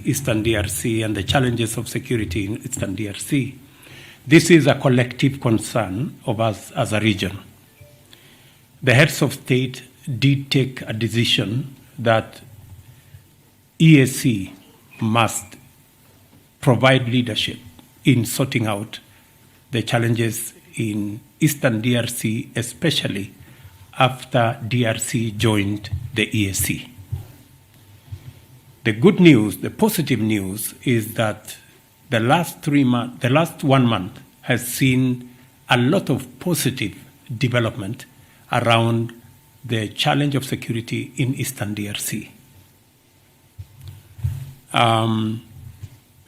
Eastern DRC and the challenges of security in Eastern DRC. This is a collective concern of us as a region. The heads of state did take a decision that EAC must provide leadership in sorting out the challenges in Eastern DRC, especially after DRC joined the EAC. The good news, the positive news, is that the last 1 month has seen a lot of positive development around the challenge of security in Eastern DRC.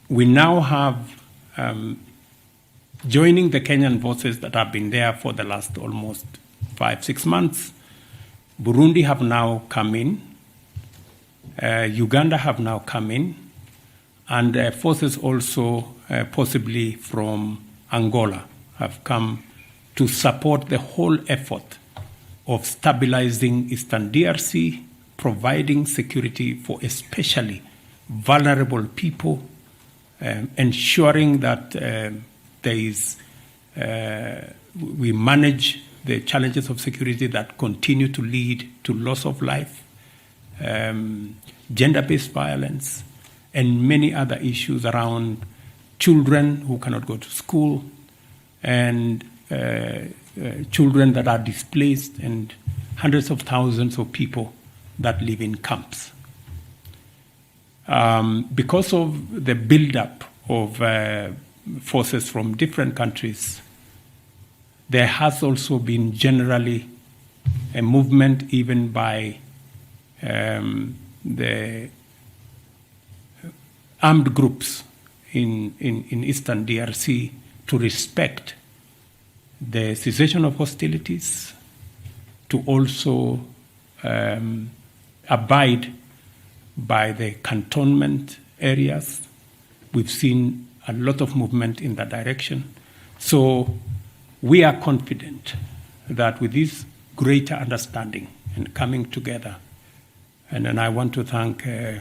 We now have, joining the Kenyan forces that have been there for the last almost 5-6 months, Burundi have now come in, Uganda have now come in, and forces also possibly from Angola have come to support the whole effort of stabilizing Eastern DRC, providing security for especially vulnerable people, ensuring that we manage the challenges of security that continue to lead to loss of life, gender-based violence, and many other issues around children who cannot go to school, and children that are displaced, and hundreds of thousands of people that live in camps. Because of the buildup of forces from different countries, there has also been generally a movement even by the armed groups in Eastern DRC to respect the cessation of hostilities, to also abide by the cantonment areas. We've seen a lot of movement in that direction. So we are confident that with this greater understanding and coming together, and I want to thank the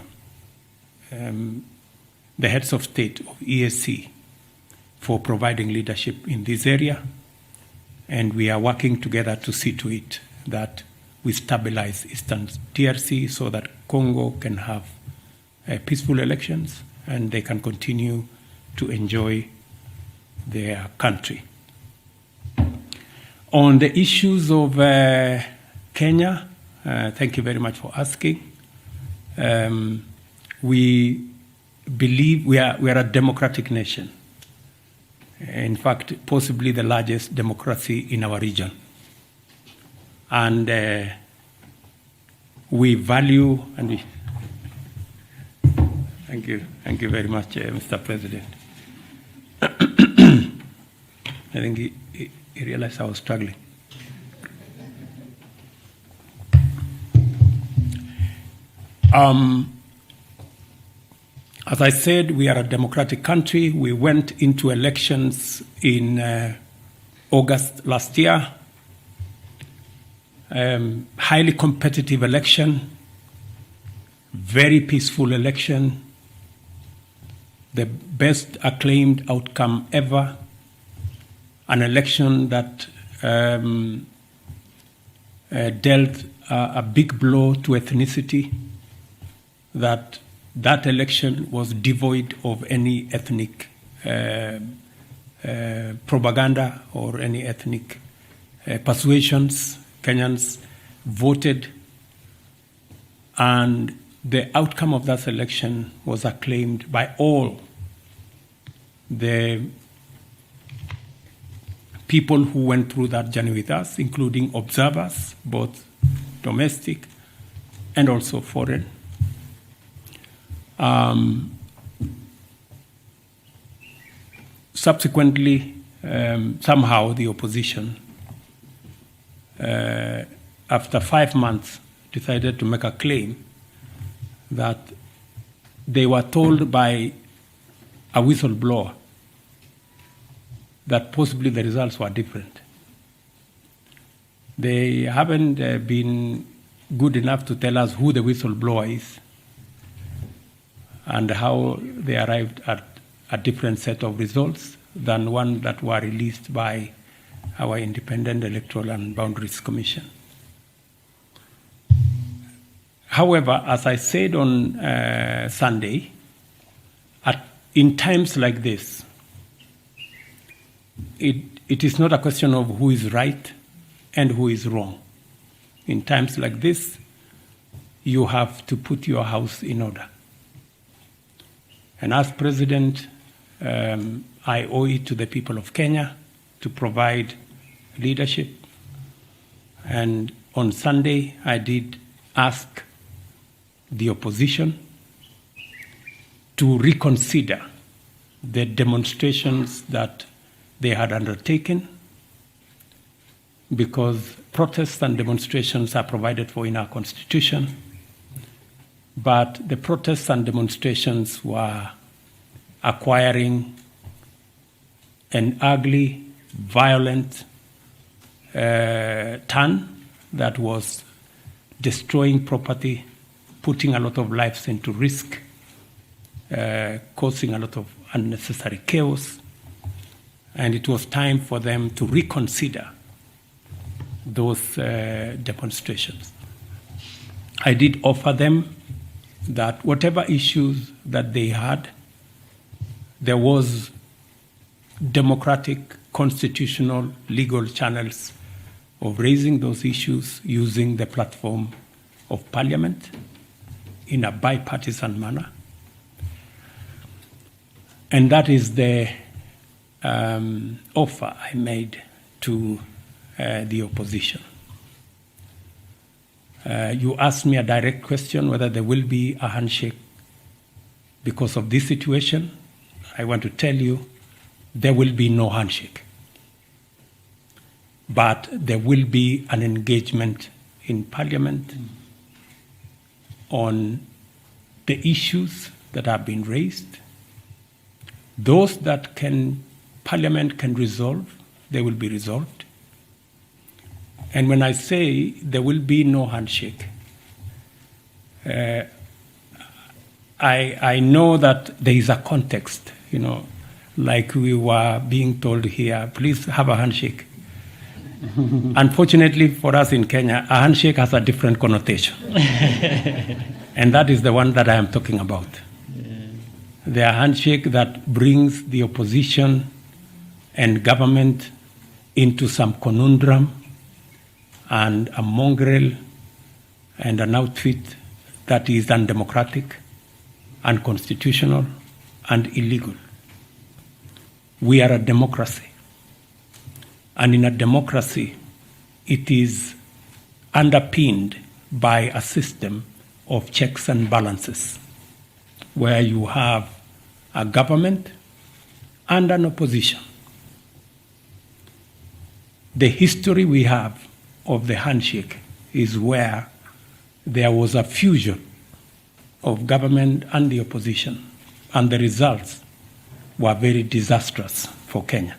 heads of state of EAC for providing leadership in this area, and we are working together to see to it that we stabilize Eastern DRC so that Congo can have peaceful elections and they can continue to enjoy their country. On the issues of Kenya, thank you very much for asking. We believe we are a democratic nation. In fact, possibly the largest democracy in our region. And we value, and we, thank you very much, Mr. President. I think he realized I was struggling. As I said, we are a democratic country. We went into elections in August last year. Highly competitive election, very peaceful election, the best acclaimed outcome ever, an election that dealt a big blow to ethnicity, that election was devoid of any ethnic propaganda or any ethnic persuasions. Kenyans voted, and the outcome of that election was acclaimed by all the people who went through that journey with us, including observers, both domestic and also foreign. Subsequently, somehow the opposition, after 5 months, decided to make a claim that they were told by a whistleblower that possibly the results were different. They haven't been good enough to tell us who the whistleblower is. and how they arrived at a different set of results than one that were released by our Independent Electoral and Boundaries Commission. However, as I said on Sunday, in times like this, it is not a question of who is right and who is wrong. In times like this, you have to put your house in order. And as President, I owe it to the people of Kenya to provide leadership. And on Sunday, I did ask the opposition to reconsider the demonstrations that they had undertaken, because protests and demonstrations are provided for in our Constitution. But the protests and demonstrations were acquiring an ugly, violent turn that was destroying property, putting a lot of lives into risk, causing a lot of unnecessary chaos. And it was time for them to reconsider those demonstrations. I did offer them that whatever issues that they had, there was democratic, constitutional, legal channels of raising those issues using the platform of Parliament in a bipartisan manner. And that is the offer I made to the opposition. You asked me a direct question whether there will be a handshake because of this situation. I want to tell you there will be no handshake. But there will be an engagement in Parliament on the issues that have been raised. Those that Parliament can resolve, they will be resolved. And when I say there will be no handshake, I know that there is a context, like we were being told here, please have a handshake. Unfortunately for us in Kenya, a handshake has a different connotation. And that is the one that I am talking about. The handshake that brings the opposition and government into some conundrum and a mongrel and an outfit that is undemocratic, unconstitutional, and illegal. We are a democracy. And in a democracy, it is underpinned by a system of checks and balances, where you have a government and an opposition. The history we have of the handshake is where there was a fusion of government and the opposition, and the results were very disastrous for Kenya.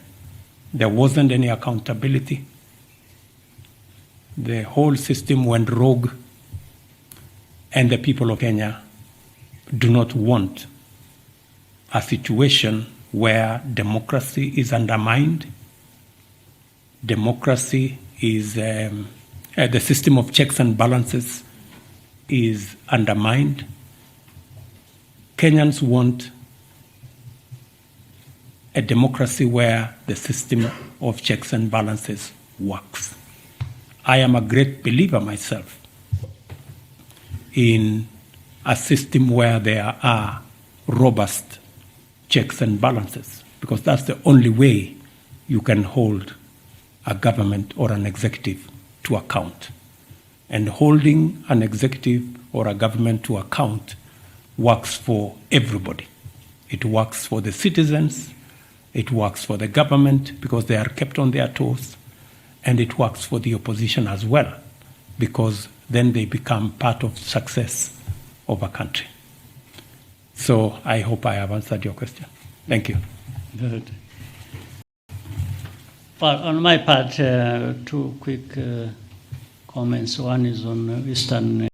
There wasn't any accountability. The whole system went rogue, and the people of Kenya do not want a situation where democracy is undermined. Democracy is, the system of checks and balances is undermined. Kenyans want a democracy where the system of checks and balances works. I am a great believer myself in a system where there are robust checks and balances, because that's the only way you can hold a government or an executive to account. And holding an executive or a government to account works for everybody. It works for the citizens, it works for the government because they are kept on their toes, and it works for the opposition as well, because then they become part of success of a country. So I hope I have answered your question. Thank you. Good. On my part, two quick comments. One is on Eastern